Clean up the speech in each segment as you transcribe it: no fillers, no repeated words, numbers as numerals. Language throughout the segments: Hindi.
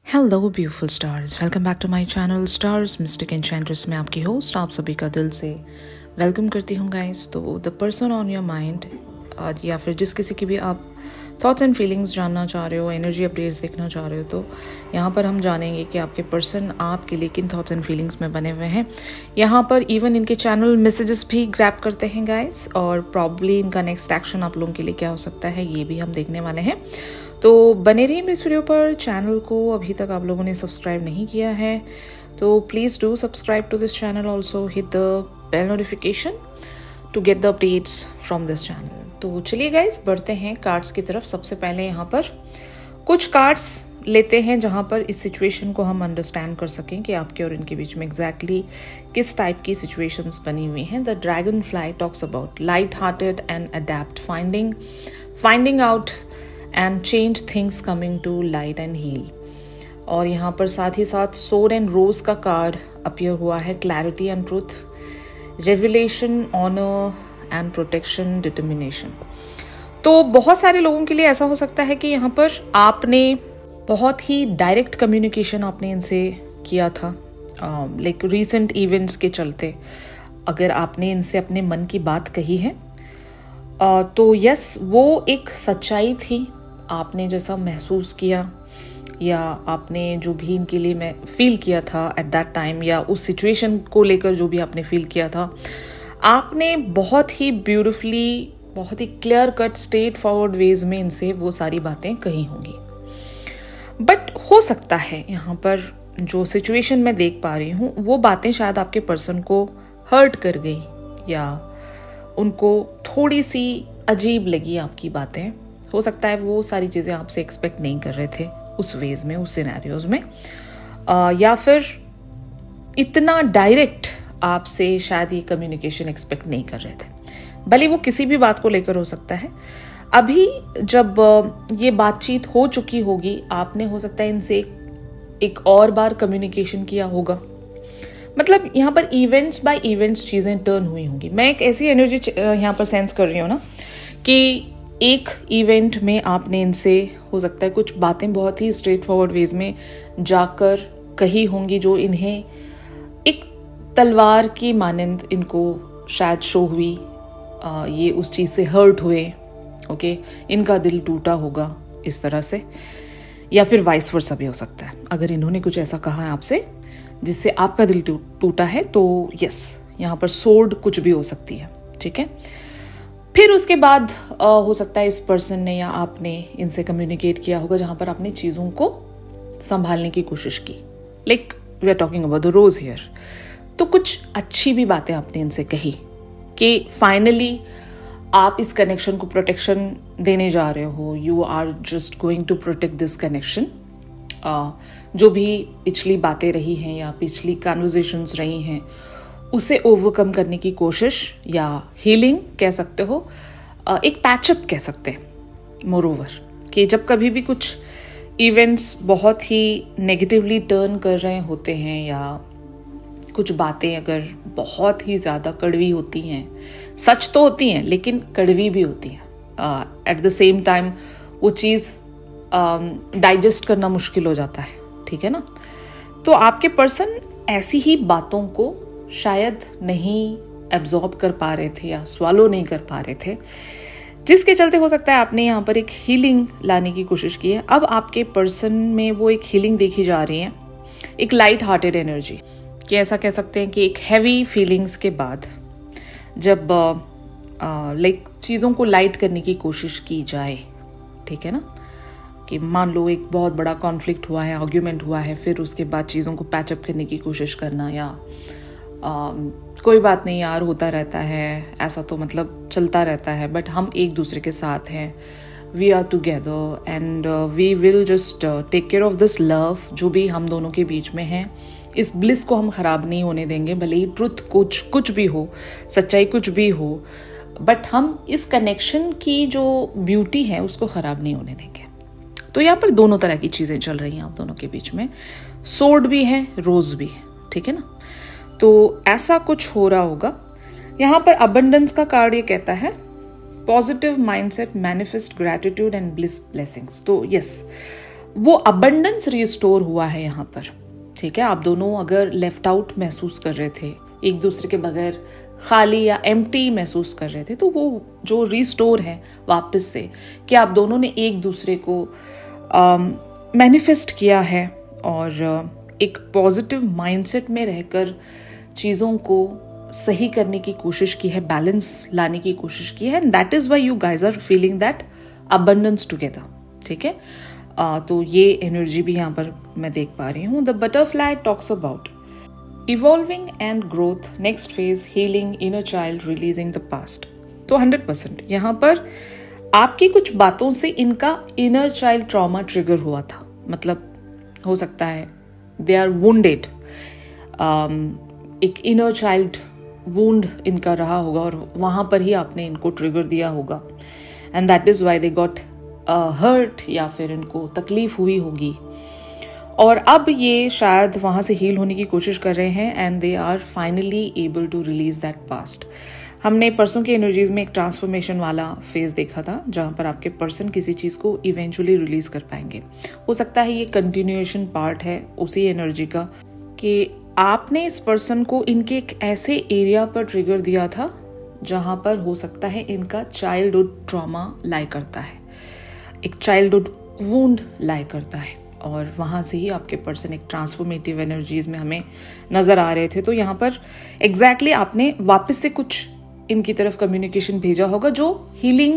Hello beautiful stars, welcome back to my channel stars mystic enchantress में आपकी होस्ट आप सभी का दिल से वेलकम करती हूँ गाइस। तो the person on your mind या फिर जिस किसी की भी आप थॉट्स एंड फीलिंग्स जानना चाह रहे हो, एनर्जी अपडेट्स देखना चाह रहे हो, तो यहाँ पर हम जानेंगे कि आपके पर्सन आपके लिए किन थॉट्स एंड फीलिंग्स में बने हुए हैं। यहाँ पर इवन इनके चैनल मैसेजेस भी ग्रैब करते हैं गाइस, और प्रॉब्ली इनका नेक्स्ट एक्शन आप लोगों के लिए क्या हो सकता है ये भी हम देखने वाले हैं। तो बने रहिए इस वीडियो पर। चैनल को अभी तक आप लोगों ने सब्सक्राइब नहीं किया है तो please do subscribe to this channel, also hit the bell notification to get the updates from this channel. तो चलिए गाइज बढ़ते हैं कार्ड्स की तरफ। सबसे पहले यहाँ पर कुछ कार्ड्स लेते हैं जहाँ पर इस सिचुएशन को हम अंडरस्टैंड कर सकें कि आपके और इनके बीच में एग्जैक्टली किस टाइप की सिचुएशंस बनी हुई हैं। The dragonfly talks about light hearted and adept, finding out and change things, coming to light and heal. और यहाँ पर साथ ही साथ सोड एंड रोज का कार्ड अपीयर हुआ है। Clarity and truth, revelation, honour and protection, determination. तो बहुत सारे लोगों के लिए ऐसा हो सकता है कि यहाँ पर आपने बहुत ही डायरेक्ट कम्युनिकेशन आपने इनसे किया था, लाइक रीसेंट इवेंट्स के चलते अगर आपने इनसे अपने मन की बात कही है तो यस वो एक सच्चाई थी। आपने जैसा महसूस किया या आपने जो भी इनके लिए मैं फील किया था एट दैट टाइम, या उस सिचुएशन को लेकर जो भी आपने फील किया था, आपने बहुत ही ब्यूटिफुली, बहुत ही clear cut, straightforward ways में इनसे वो सारी बातें कही होंगी। बट हो सकता है यहाँ पर जो सिचुएशन मैं देख पा रही हूँ वो बातें शायद आपके पर्सन को हर्ट कर गई या उनको थोड़ी सी अजीब लगी आपकी बातें। हो सकता है वो सारी चीज़ें आपसे एक्सपेक्ट नहीं कर रहे थे उस वेज में, उस सिनेरियोज में, या फिर इतना डायरेक्ट आपसे शायद ये कम्युनिकेशन एक्सपेक्ट नहीं कर रहे थे। भले वो किसी भी बात को लेकर हो सकता है। अभी जब ये बातचीत हो चुकी होगी, आपने हो सकता है इनसे एक और बार कम्युनिकेशन किया होगा। मतलब यहाँ पर इवेंट्स बाय इवेंट्स चीज़ें टर्न हुई होंगी। मैं एक ऐसी एनर्जी यहाँ पर सेंस कर रही हूँ ना कि एक इवेंट में आपने इनसे हो सकता है कुछ बातें बहुत ही स्ट्रेट फॉरवर्ड वेज में जाकर कही होंगी जो इन्हें एक तलवार की मानंद इनको शायद शो हुई। ये उस चीज़ से हर्ट हुए, ओके, इनका दिल टूटा होगा इस तरह से, या फिर वाइस वर्सा भी हो सकता है। अगर इन्होंने कुछ ऐसा कहा है आपसे जिससे आपका दिल टूटा है तो यस यहाँ पर सोर्ड कुछ भी हो सकती है, ठीक है। फिर उसके बाद हो सकता है इस पर्सन ने या आपने इनसे कम्युनिकेट किया होगा जहां पर आपने चीज़ों को संभालने की कोशिश की, like we are talking about the rose here. तो कुछ अच्छी भी बातें आपने इनसे कही कि फाइनली आप इस कनेक्शन को प्रोटेक्शन देने जा रहे हो, you are just going to protect this connection. जो भी पिछली बातें रही हैं या पिछली कन्वर्सेशंस रही हैं उसे ओवरकम करने की कोशिश, या हीलिंग कह सकते हो, एक पैचअप कह सकते हैं। मोरओवर कि जब कभी भी कुछ इवेंट्स बहुत ही नेगेटिवली टर्न कर रहे होते हैं या कुछ बातें अगर बहुत ही ज़्यादा कड़वी होती हैं, सच तो होती हैं लेकिन कड़वी भी होती हैं, एट द सेम टाइम वो चीज़ डाइजेस्ट करना मुश्किल हो जाता है, ठीक है ना। तो आपके पर्सन ऐसी ही बातों को शायद नहीं एब्जॉर्ब कर पा रहे थे या स्वालो नहीं कर पा रहे थे, जिसके चलते हो सकता है आपने यहाँ पर एक हीलिंग लाने की कोशिश की है। अब आपके पर्सन में वो एक हीलिंग देखी जा रही है, एक लाइट हार्टेड एनर्जी, कि ऐसा कह सकते हैं कि एक हैवी फीलिंग्स के बाद जब लाइक चीज़ों को लाइट करने की कोशिश की जाए, ठीक है ना, कि मान लो एक बहुत बड़ा कॉन्फ्लिक्ट हुआ है, आर्ग्यूमेंट हुआ है, फिर उसके बाद चीज़ों को पैचअप करने की कोशिश करना, या कोई बात नहीं यार होता रहता है, ऐसा तो मतलब चलता रहता है, बट हम एक दूसरे के साथ हैं, we are together and we will just take care of this love जो भी हम दोनों के बीच में है। इस ब्लिस को हम ख़राब नहीं होने देंगे, भले ही ट्रुथ कुछ भी हो, सच्चाई कुछ भी हो, बट हम इस कनेक्शन की जो ब्यूटी है उसको ख़राब नहीं होने देंगे। तो यहाँ पर दोनों तरह की चीज़ें चल रही हैं आप दोनों के बीच में, सोर्ड भी है, रोज भी है, ठीक है ना। तो ऐसा कुछ हो रहा होगा। यहाँ पर अबंडेंस का कार्ड ये कहता है positive mindset, manifest gratitude and bliss blessings. तो यस वो अबंडेंस रिस्टोर हुआ है यहाँ पर, ठीक है। आप दोनों अगर लेफ्ट आउट महसूस कर रहे थे, एक दूसरे के बगैर खाली या एम्प्टी महसूस कर रहे थे, तो वो जो रिस्टोर है वापस से कि आप दोनों ने एक दूसरे को मैनिफेस्ट किया है और एक पॉजिटिव माइंडसेट में रहकर चीज़ों को सही करने की कोशिश की है, बैलेंस लाने की कोशिश की है, and that is why you guys are feeling that abundance together, ठीक है। तो ये एनर्जी भी यहाँ पर मैं देख पा रही हूँ। The butterfly talks about evolving and growth, next phase, healing, inner child, releasing the past. तो 100% यहाँ पर आपकी कुछ बातों से इनका इनर चाइल्ड ट्रॉमा ट्रिगर हुआ था। मतलब हो सकता है दे आर वुंडेड, एक इनर चाइल्ड वुंड इनका रहा होगा और वहां पर ही आपने इनको ट्रिगर दिया होगा, and that is why they got hurt, या फिर इनको तकलीफ हुई होगी और अब ये शायद वहां से हील होने की कोशिश कर रहे हैं and they are finally able to release that past. हमने पर्सन की एनर्जीज में एक ट्रांसफॉर्मेशन वाला फेज देखा था जहां पर आपके पर्सन किसी चीज को इवेंचुअली रिलीज कर पाएंगे। हो सकता है ये कंटिन्यूएशन पार्ट है उसी एनर्जी का कि आपने इस पर्सन को इनके एक ऐसे एरिया पर ट्रिगर दिया था जहां पर हो सकता है इनका चाइल्डहुड ट्रॉमा लाई करता है, एक चाइल्डहुड वुंड लाई करता है, और वहाँ से ही आपके पर्सन एक ट्रांसफॉर्मेटिव एनर्जीज में हमें नज़र आ रहे थे। तो यहाँ पर एग्जैक्टली आपने वापस से कुछ इनकी तरफ कम्युनिकेशन भेजा होगा जो हीलिंग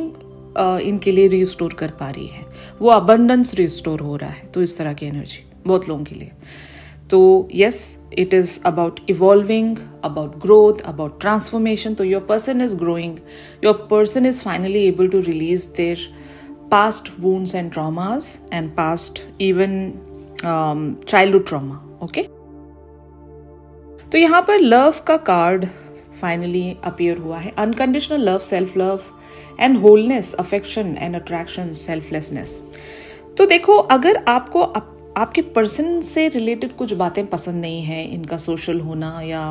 इनके लिए रिस्टोर कर पा रही है, वो अबंडेंस रिस्टोर हो रहा है। तो इस तरह की एनर्जी बहुत लोगों के लिए। तो yes, it is about evolving, about growth, about transformation. तो your person is growing, your person is finally able to release their past wounds and traumas and past even childhood trauma, okay? तो यहाँ पर लव का कार्ड फाइनली अपीयर हुआ है। Unconditional love, self love and wholeness, affection and attraction, selflessness. तो देखो, अगर आपको आपके पर्सन से रिलेटेड कुछ बातें पसंद नहीं है, इनका सोशल होना या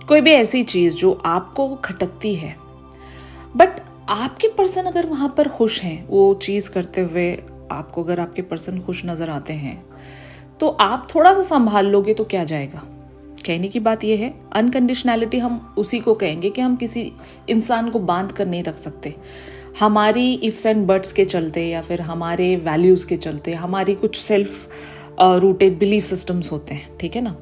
कोई भी ऐसी चीज जो आपको खटकती है, बट आपके पर्सन अगर वहां पर खुश हैं, वो चीज करते हुए आपको अगर आपके पर्सन खुश नजर आते हैं, तो आप थोड़ा सा संभाल लोगे तो क्या जाएगा। कहने की बात यह है, अनकंडीशनैलिटी हम उसी को कहेंगे कि हम किसी इंसान को बांध कर नहीं रख सकते। हमारी इफ्स एंड बट्स के चलते या फिर हमारे वैल्यूज के चलते, हमारी कुछ सेल्फ रूटेड बिलीफ सिस्टम्स होते हैं, ठीक है ना,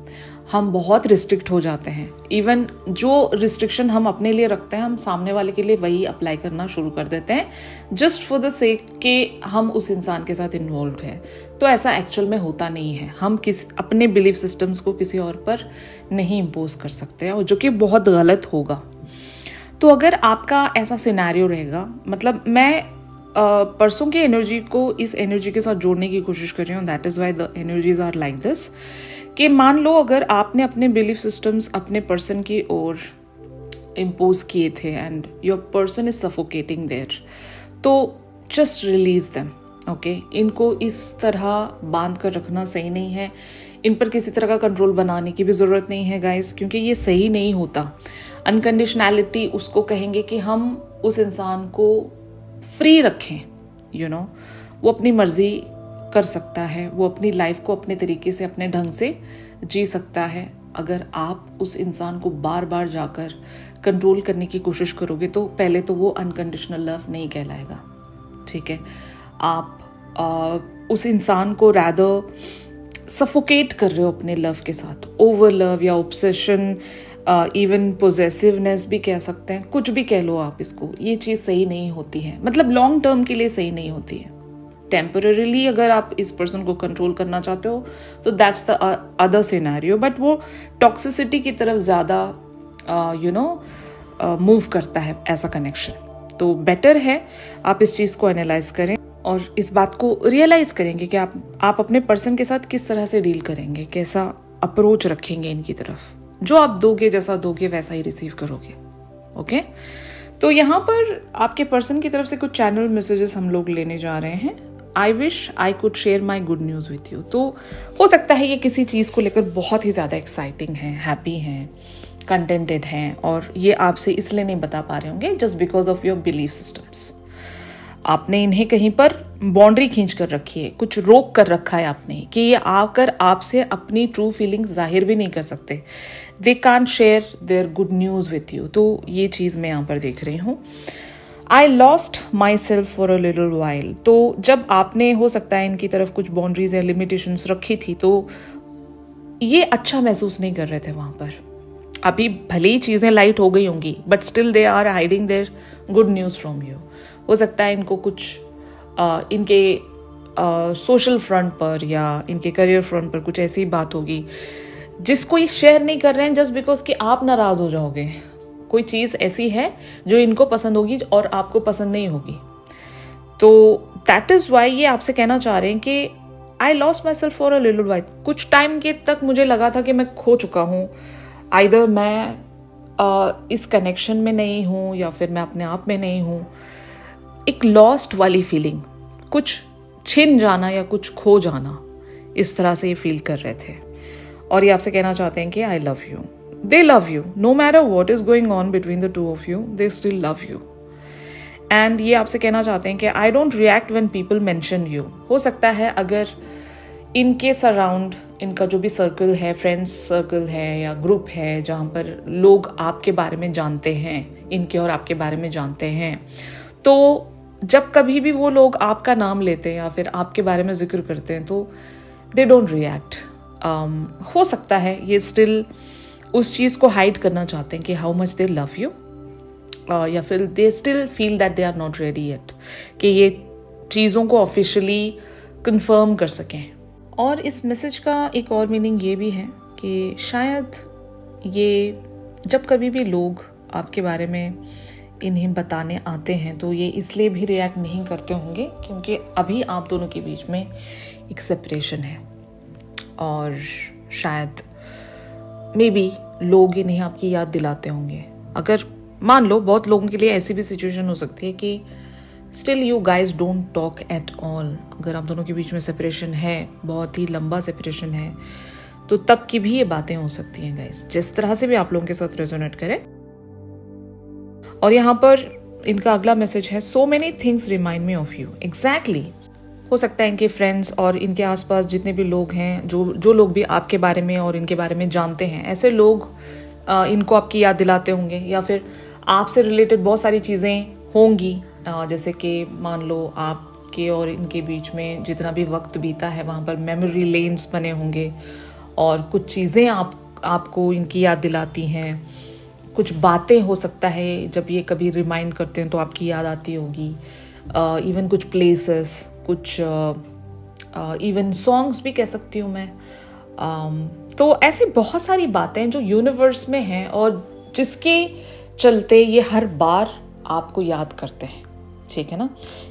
हम बहुत रिस्ट्रिक्ट हो जाते हैं। इवन जो रिस्ट्रिक्शन हम अपने लिए रखते हैं, हम सामने वाले के लिए वही अप्लाई करना शुरू कर देते हैं, जस्ट फॉर द सेक कि हम उस इंसान के साथ इन्वॉल्व है। तो ऐसा एक्चुअल में होता नहीं है। हम अपने बिलीफ सिस्टम्स को किसी और पर नहीं इम्पोज कर सकते हैं, और जो कि बहुत गलत होगा। तो अगर आपका ऐसा सिनेरियो रहेगा, मतलब मैं परसों की एनर्जी को इस एनर्जी के साथ जोड़ने की कोशिश कर रही हूँ, that is why the energies are like this, कि मान लो अगर आपने अपने बिलीफ सिस्टम्स अपने पर्सन की ओर इम्पोज किए थे and your person is suffocating there, तो जस्ट रिलीज देम, ओके। इनको इस तरह बांध कर रखना सही नहीं है। इन पर किसी तरह का कंट्रोल बनाने की भी ज़रूरत नहीं है गाइस, क्योंकि ये सही नहीं होता। अनकंडीशनैलिटी उसको कहेंगे कि हम उस इंसान को फ्री रखें, यू नो, वो अपनी मर्जी कर सकता है, वो अपनी लाइफ को अपने तरीके से, अपने ढंग से जी सकता है। अगर आप उस इंसान को बार बार जाकर कंट्रोल करने की कोशिश करोगे, तो पहले तो वो अनकंडीशनल लव नहीं कहलाएगा, ठीक है। आप उस इंसान को रैदर सफोकेट कर रहे हो अपने लव के साथ। ओवर लव या ऑब्सेशन, इवन पोजेसिवनेस भी कह सकते हैं, कुछ भी कह लो आप इसको। ये चीज़ सही नहीं होती है, मतलब लॉन्ग टर्म के लिए सही नहीं होती है। टेम्पररीली अगर आप इस पर्सन को कंट्रोल करना चाहते हो तो that's the other scenario, but वो टॉक्सिसिटी की तरफ ज़्यादा मूव करता है ऐसा कनेक्शन। तो बेटर है आप इस चीज़ को एनालाइज करें और इस बात को रियलाइज करेंगे कि आप अपने पर्सन के साथ किस तरह से डील करेंगे, कैसा अप्रोच रखेंगे इनकी तरफ। जो आप दोगे, जैसा दोगे वैसा ही रिसीव करोगे, ओके। तो यहाँ पर आपके पर्सन की तरफ से कुछ चैनल मैसेजेस हम लोग लेने जा रहे हैं। I wish I could share my good news with you. तो हो सकता है ये किसी चीज़ को लेकर बहुत ही ज़्यादा एक्साइटिंग है, हैप्पी हैं, कंटेंटेड हैं, और ये आपसे इसलिए नहीं बता पा रहे होंगे just because of your belief systems. आपने इन्हें कहीं पर बाउंड्री खींच कर रखी है, कुछ रोक कर रखा है आपने कि ये आकर आपसे अपनी ट्रू फीलिंग्स जाहिर भी नहीं कर सकते। They can't share their good news with you. तो ये चीज़ मैं यहाँ पर देख रही हूँ। I lost my self for a little while. तो जब आपने हो सकता है इनकी तरफ कुछ बाउंड्रीज या लिमिटेशंस रखी थी तो ये अच्छा महसूस नहीं कर रहे थे वहाँ पर। अभी भले ही चीज़ें लाइट हो गई होंगी but still they are hiding their good news from you. हो सकता है इनको कुछ इनके सोशल फ्रंट पर या इनके करियर फ्रंट पर कुछ ऐसी बात होगी जिसको ये शेयर नहीं कर रहे हैं जस्ट बिकॉज कि आप नाराज़ हो जाओगे। कोई चीज़ ऐसी है जो इनको पसंद होगी और आपको पसंद नहीं होगी। तो दैट इज़ वाई ये आपसे कहना चाह रहे हैं कि I lost my self for a little while. कुछ टाइम के तक मुझे लगा था कि मैं खो चुका हूँ, आइदर मैं इस कनेक्शन में नहीं हूँ या फिर मैं अपने आप में नहीं हूँ। एक लॉस्ट वाली फीलिंग, कुछ छिन जाना या कुछ खो जाना, इस तरह से ये फील कर रहे थे। और ये आपसे कहना चाहते हैं कि I love you. They love you know matter what is going on between the two of you, they still love you. And ये आपसे कहना चाहते हैं कि I don't react when people mention you. हो सकता है अगर इनके सराउंड इनका जो भी सर्कल है, फ्रेंड्स सर्कल है या ग्रुप है जहाँ पर लोग आपके बारे में जानते हैं, इनके और आपके बारे में जानते हैं, तो जब कभी भी वो लोग आपका नाम लेते हैं या फिर आपके बारे में जिक्र करते हैं तो दे डोंट रिएक्ट। हो सकता है ये स्टिल उस चीज़ को हाइड करना चाहते हैं कि how much they love you, या फिर they still feel that they are not ready yet कि ये चीज़ों को ऑफिशियली कंफर्म कर सकें। और इस मैसेज का एक और मीनिंग ये भी है कि शायद ये जब कभी भी लोग आपके बारे में इन्हें बताने आते हैं तो ये इसलिए भी रिएक्ट नहीं करते होंगे क्योंकि अभी आप दोनों के बीच में एक सेपरेशन है और शायद मे बी लोग इन्हें आपकी याद दिलाते होंगे। अगर मान लो बहुत लोगों के लिए ऐसी भी सिचुएशन हो सकती है कि still you guys don't talk at all. अगर आप दोनों के बीच में सेपरेशन है, बहुत ही लंबा सेपरेशन है, तो तब की भी ये बातें हो सकती हैं गाइज, जिस तरह से भी आप लोगों के साथ रेजोनेट करें। और यहाँ पर इनका अगला मैसेज है so many things remind me of you. Exactly हो सकता है इनके फ्रेंड्स और इनके आसपास जितने भी लोग हैं, जो लोग भी आपके बारे में और इनके बारे में जानते हैं, ऐसे लोग इनको आपकी याद दिलाते होंगे या फिर आपसे रिलेटेड बहुत सारी चीज़ें होंगी। जैसे कि मान लो आपके और इनके बीच में जितना भी वक्त बीता है वहाँ पर मेमोरी लेन्स बने होंगे और कुछ चीज़ें आपको इनकी याद दिलाती हैं। कुछ बातें हो सकता है जब ये कभी रिमाइंड करते हैं तो आपकी याद आती होगी। इवन कुछ प्लेसेस, कुछ इवन सॉन्ग्स भी कह सकती हूँ मैं। तो ऐसी बहुत सारी बातें जो यूनिवर्स में हैं और जिसके चलते ये हर बार आपको याद करते हैं, ठीक है ना।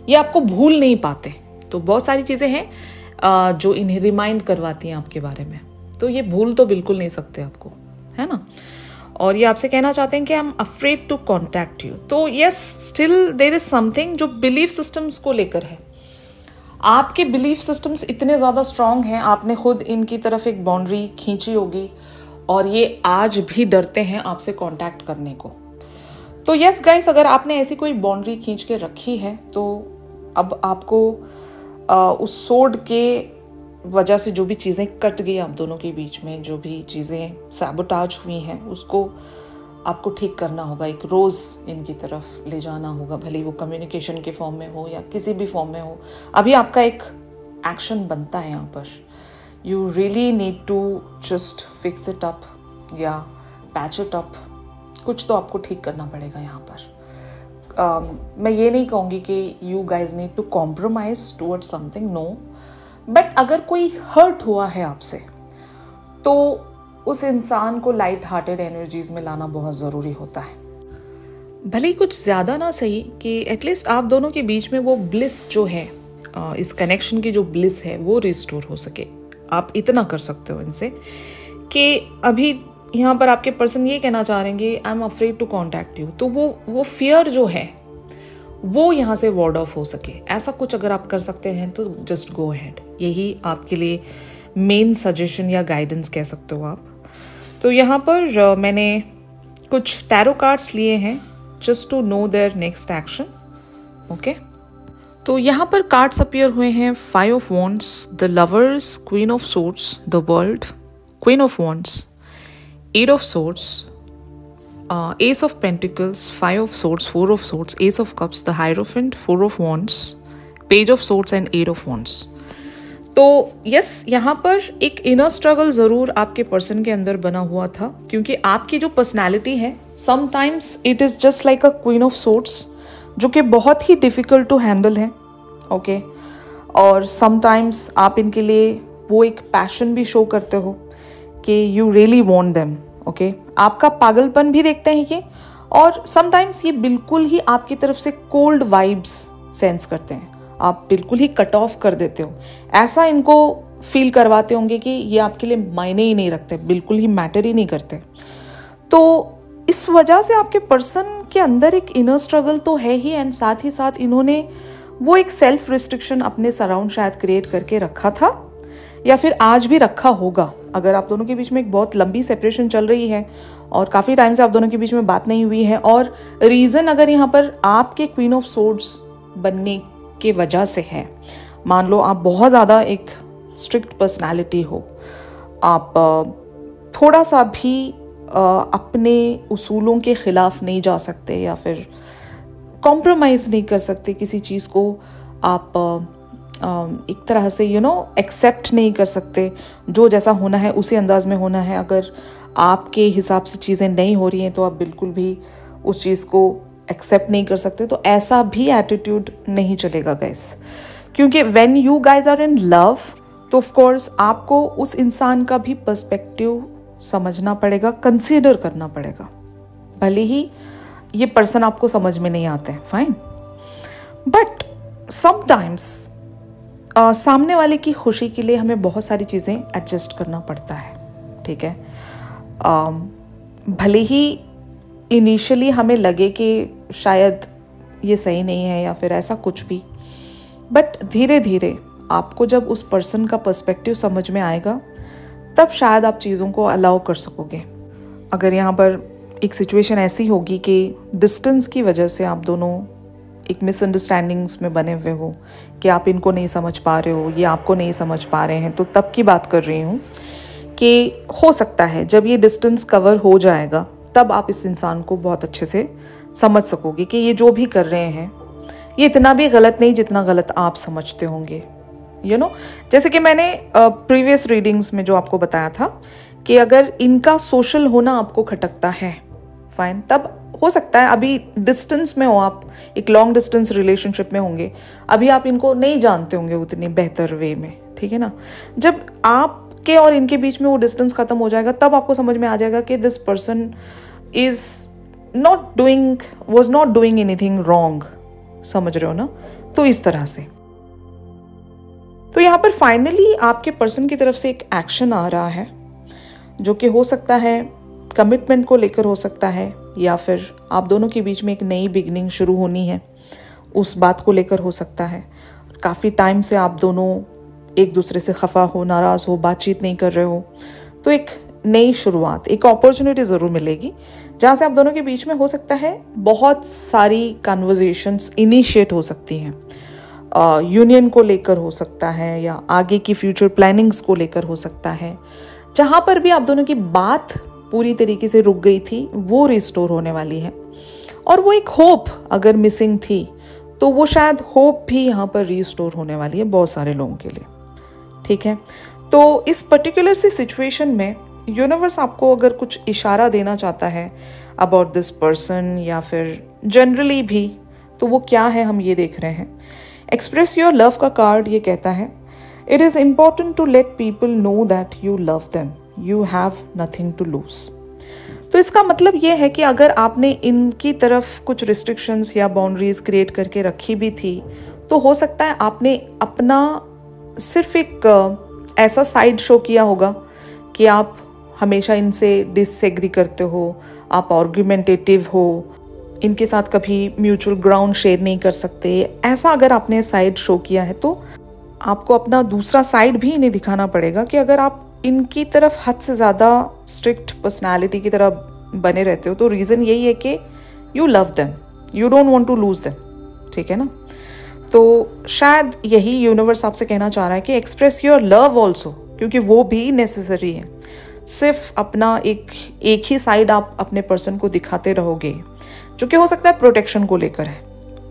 ये आपको भूल नहीं पाते। तो बहुत सारी चीज़ें हैं जो इन्हें रिमाइंड करवाती हैं आपके बारे में, तो ये भूल तो बिल्कुल नहीं सकते आपको, है ना। और ये आपसे कहना चाहते हैं कि I am afraid to contact you. तो yes, still there is something जो बिलीफ सिस्टम्स को लेकर है। आपके बिलीफ सिस्टम्स इतने ज़्यादा स्ट्रांग हैं, आपने खुद इनकी तरफ एक बाउंड्री खींची होगी और ये आज भी डरते हैं आपसे कांटेक्ट करने को। तो यस गाइस, अगर आपने ऐसी कोई बाउंड्री खींच के रखी है तो अब आपको उस सोड के वजह से जो भी चीज़ें कट गई आप दोनों के बीच में, जो भी चीज़ें सैबोटाज हुई हैं, उसको आपको ठीक करना होगा। एक रोज़ इनकी तरफ ले जाना होगा, भले वो कम्युनिकेशन के फॉर्म में हो या किसी भी फॉर्म में हो। अभी आपका एक एक्शन बनता है यहाँ पर। You really need to just fix it up या पैच इट अप। कुछ तो आपको ठीक करना पड़ेगा यहाँ पर। मैं ये नहीं कहूँगी कि you guys need to compromise towards something, no. But अगर कोई हर्ट हुआ है आपसे तो उस इंसान को लाइट हार्टेड एनर्जीज में लाना बहुत ज़रूरी होता है। भले ही कुछ ज़्यादा ना सही कि एटलीस्ट आप दोनों के बीच में वो ब्लिस जो है, इस कनेक्शन की जो ब्लिस है वो रिस्टोर हो सके। आप इतना कर सकते हो इनसे कि अभी यहाँ पर आपके पर्सन ये कहना चाह रहे हैं कि I am afraid to contact you. तो वो फियर जो है वो यहाँ से वॉर्ड ऑफ हो सके, ऐसा कुछ अगर आप कर सकते हैं तो जस्ट गो अहेड। यही आपके लिए मेन सजेशन या गाइडेंस कह सकते हो आप। तो यहाँ पर मैंने कुछ टैरो कार्ड्स लिए हैं just to know their next action. Okay, तो यहाँ पर कार्ड्स अपीयर हुए हैं 5 of wands, the lovers, queen of swords, the world, queen of wands, 8 of swords, ace of pentacles, 5 of swords, 4 of swords, ace of cups, the hierophant, 4 of wands, page of swords and 8 of wands. तो यस, यहाँ पर एक इनर स्ट्रगल ज़रूर आपके पर्सन के अंदर बना हुआ था, क्योंकि आपकी जो पर्सनैलिटी है sometimes it is just like a queen of swords, जो कि बहुत ही डिफ़िकल्ट टू हैंडल है, ओके। और समटाइम्स आप इनके लिए वो एक पैशन भी शो करते हो कि you really want them, okay. आपका पागलपन भी देखते हैं ये, और समटाइम्स ये बिल्कुल ही आपकी तरफ से कोल्ड वाइब्स सेंस करते हैं, आप बिल्कुल ही कट ऑफ कर देते हो, ऐसा इनको फील करवाते होंगे कि ये आपके लिए मायने ही नहीं रखते, बिल्कुल ही मैटर ही नहीं करते। तो इस वजह से आपके पर्सन के अंदर एक इनर स्ट्रगल तो है ही, एंड साथ ही साथ इन्होंने वो एक सेल्फ रिस्ट्रिक्शन अपने सराउंड शायद क्रिएट करके रखा था, या फिर आज भी रखा होगा। अगर आप दोनों के बीच में एक बहुत लंबी सेपरेशन चल रही है और काफ़ी टाइम से आप दोनों के बीच में बात नहीं हुई है, और रीज़न अगर यहाँ पर आपके क्वीन ऑफ सोर्ड्स बनने के वजह से है, मान लो आप बहुत ज़्यादा एक स्ट्रिक्ट पर्सनालिटी हो, आप थोड़ा सा भी अपने उसूलों के ख़िलाफ़ नहीं जा सकते, या फिर कॉम्प्रोमाइज़ नहीं कर सकते किसी चीज़ को, आप एक तरह से एक्सेप्ट नहीं कर सकते, जो जैसा होना है उसी अंदाज में होना है। अगर आपके हिसाब से चीज़ें नहीं हो रही हैं तो आप बिल्कुल भी उस चीज़ को एक्सेप्ट नहीं कर सकते। तो ऐसा भी एटीट्यूड नहीं चलेगा गाइस, क्योंकि when you guys are in love तो ऑफ कोर्स आपको उस इंसान का भी पर्सपेक्टिव समझना पड़ेगा, कंसीडर करना पड़ेगा, भले ही ये पर्सन आपको समझ में नहीं आते हैं, फाइन। बट समटाइम्स सामने वाले की खुशी के लिए हमें बहुत सारी चीज़ें एडजस्ट करना पड़ता है, ठीक है। भले ही इनिशियली हमें लगे कि शायद ये सही नहीं है या फिर ऐसा कुछ भी, बट धीरे धीरे आपको जब उस पर्सन का पर्सपेक्टिव समझ में आएगा तब शायद आप चीज़ों को अलाउ कर सकोगे। अगर यहाँ पर एक सिचुएशन ऐसी होगी कि डिस्टेंस की वजह से आप दोनों एक मिसअंडरस्टैंडिंग्स में बने हुए हो कि आप इनको नहीं समझ पा रहे हो, ये आपको नहीं समझ पा रहे हैं, तो तब की बात कर रही हूँ कि हो सकता है जब ये डिस्टेंस कवर हो जाएगा तब आप इस इंसान को बहुत अच्छे से समझ सकोगे कि ये जो भी कर रहे हैं ये इतना भी गलत नहीं जितना गलत आप समझते होंगे। जैसे कि मैंने प्रीवियस रीडिंग्स में जो आपको बताया था कि अगर इनका सोशल होना आपको खटकता है, फाइन, तब हो सकता है अभी डिस्टेंस में हो, आप एक लॉन्ग डिस्टेंस रिलेशनशिप में होंगे, अभी आप इनको नहीं जानते होंगे उतनी बेहतर वे में, ठीक है ना। जब आपके और इनके बीच में वो डिस्टेंस खत्म हो जाएगा तब आपको समझ में आ जाएगा कि this person was not doing anything wrong, समझ रहे हो ना। तो इस तरह से तो यहाँ पर फाइनली आपके पर्सन की तरफ से एक एक्शन आ रहा है, जो कि हो सकता है कमिटमेंट को लेकर हो सकता है, या फिर आप दोनों के बीच में एक नई बिगनिंग शुरू होनी है उस बात को लेकर हो सकता है। काफ़ी टाइम से आप दोनों एक दूसरे से खफा हो, नाराज़ हो, बातचीत नहीं कर रहे हो, तो एक नई शुरुआत, एक अपॉर्चुनिटी ज़रूर मिलेगी जहाँ से आप दोनों के बीच में हो सकता है बहुत सारी कन्वर्जेशंस इनिशिएट हो सकती हैं। यूनियन को लेकर हो सकता है, या आगे की फ्यूचर प्लानिंग्स को लेकर हो सकता है। जहाँ पर भी आप दोनों की बात पूरी तरीके से रुक गई थी वो रिस्टोर होने वाली है, और वो एक होप अगर मिसिंग थी तो वो शायद होप भी यहाँ पर रिस्टोर होने वाली है बहुत सारे लोगों के लिए, ठीक है। तो इस पर्टिकुलर सी सिचुएशन में यूनिवर्स आपको अगर कुछ इशारा देना चाहता है अबाउट दिस पर्सन, या फिर जनरली भी, तो वो क्या है हम ये देख रहे हैं। एक्सप्रेस योर लव का कार्ड ये कहता है, it is important to let people know that you love them, you have nothing to lose. तो इसका मतलब ये है कि अगर आपने इनकी तरफ कुछ रिस्ट्रिक्शंस या बाउंड्रीज क्रिएट करके रखी भी थी, तो हो सकता है आपने अपना सिर्फ एक ऐसा साइड शो किया होगा कि आप हमेशा इनसे डिसएग्री करते हो, आप आर्ग्यूमेंटेटिव हो, इनके साथ कभी म्यूचुअल ग्राउंड शेयर नहीं कर सकते। ऐसा अगर आपने साइड शो किया है तो आपको अपना दूसरा साइड भी इन्हें दिखाना पड़ेगा कि अगर आप इनकी तरफ हद से ज़्यादा स्ट्रिक्ट पर्सनालिटी की तरह बने रहते हो तो रीज़न यही है कि you love them, you don't want to lose them, ठीक है ना। तो शायद यही यूनिवर्स आपसे कहना चाह रहा है कि एक्सप्रेस योर लव ऑल्सो, क्योंकि वो भी नेसेसरी है। सिर्फ अपना एक ही साइड आप अपने पर्सन को दिखाते रहोगे, जो कि हो सकता है प्रोटेक्शन को लेकर है,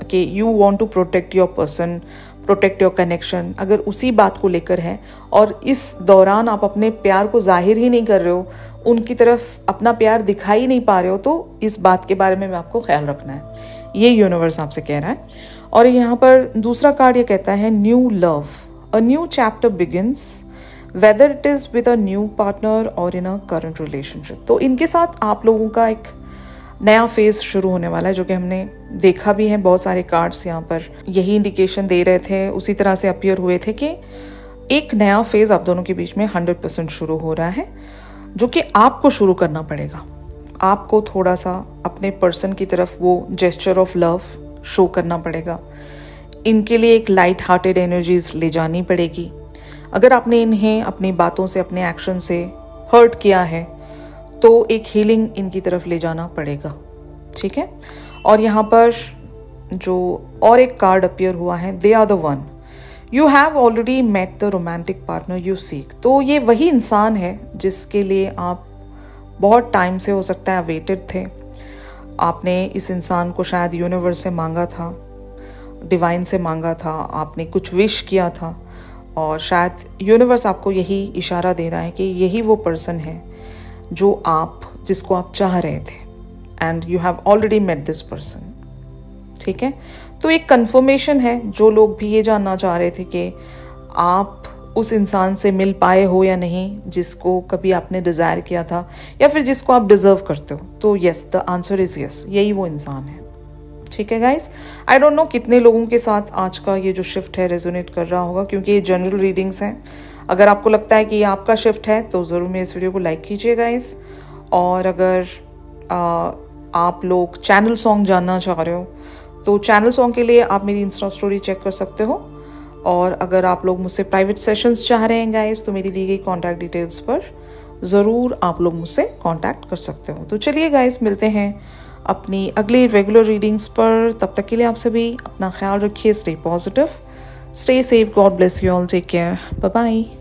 कि you want to protect your person, protect your connection, अगर उसी बात को लेकर है और इस दौरान आप अपने प्यार को जाहिर ही नहीं कर रहे हो, उनकी तरफ अपना प्यार दिखा ही नहीं पा रहे हो, तो इस बात के बारे में आपको ख्याल रखना है। ये यूनिवर्स आपसे कह रहा है। और यहाँ पर दूसरा कार्ड ये कहता है new love, a new chapter begins, whether it is with a new partner और इन अ करंट रिलेशनशिप। तो इनके साथ आप लोगों का एक नया फेज शुरू होने वाला है, जो कि हमने देखा भी है। बहुत सारे कार्ड्स यहाँ पर यही इंडिकेशन दे रहे थे, उसी तरह से अपीयर हुए थे कि एक नया फेज आप दोनों के बीच में 100% शुरू हो रहा है, जो कि आपको शुरू करना पड़ेगा। आपको थोड़ा सा अपने पर्सन की तरफ वो जेस्चर ऑफ लव शो करना पड़ेगा। इनके लिए एक लाइट हार्टेड एनर्जीज ले जानी पड़ेगी। अगर आपने इन्हें अपनी बातों से, अपने एक्शन से हर्ट किया है, तो एक हीलिंग इनकी तरफ ले जाना पड़ेगा, ठीक है। और यहाँ पर जो और एक कार्ड अपीयर हुआ है, they are the one, you have already met the romantic partner you seek. तो ये वही इंसान है जिसके लिए आप बहुत टाइम से, हो सकता है, अवेटेड थे। आपने इस इंसान को शायद यूनिवर्स से मांगा था, डिवाइन से मांगा था, आपने कुछ विश किया था, और शायद यूनिवर्स आपको यही इशारा दे रहा है कि यही वो पर्सन है जिसको आप चाह रहे थे, and you have already met this person, ठीक है। तो एक कंफर्मेशन है। जो लोग भी ये जानना चाह रहे थे कि आप उस इंसान से मिल पाए हो या नहीं, जिसको कभी आपने डिजायर किया था, या फिर जिसको आप डिजर्व करते हो, तो yes, the answer is yes, यही वो इंसान है, ठीक है गाइस। आई डोंट नो कितने लोगों के साथ आज का ये जो शिफ्ट है रेजोनेट कर रहा होगा, क्योंकि ये जनरल रीडिंग्स हैं। अगर आपको लगता है कि ये आपका शिफ्ट है, तो ज़रूर मेरे इस वीडियो को लाइक कीजिए गाइस। और अगर आप लोग चैनल सॉन्ग जानना चाह रहे हो, तो चैनल सॉन्ग के लिए आप मेरी इंस्टा स्टोरी चेक कर सकते हो। और अगर आप लोग मुझसे प्राइवेट सेशंस चाह रहे हैं गाइस, तो मेरी दी गई कॉन्टैक्ट डिटेल्स पर ज़रूर आप लोग मुझसे कॉन्टैक्ट कर सकते हो। तो चलिए गाइस, मिलते हैं अपनी अगली रेगुलर रीडिंग्स पर। तब तक के लिए आप सभी अपना ख्याल रखिए, stay positive, stay safe, God bless you all, take care, bye bye.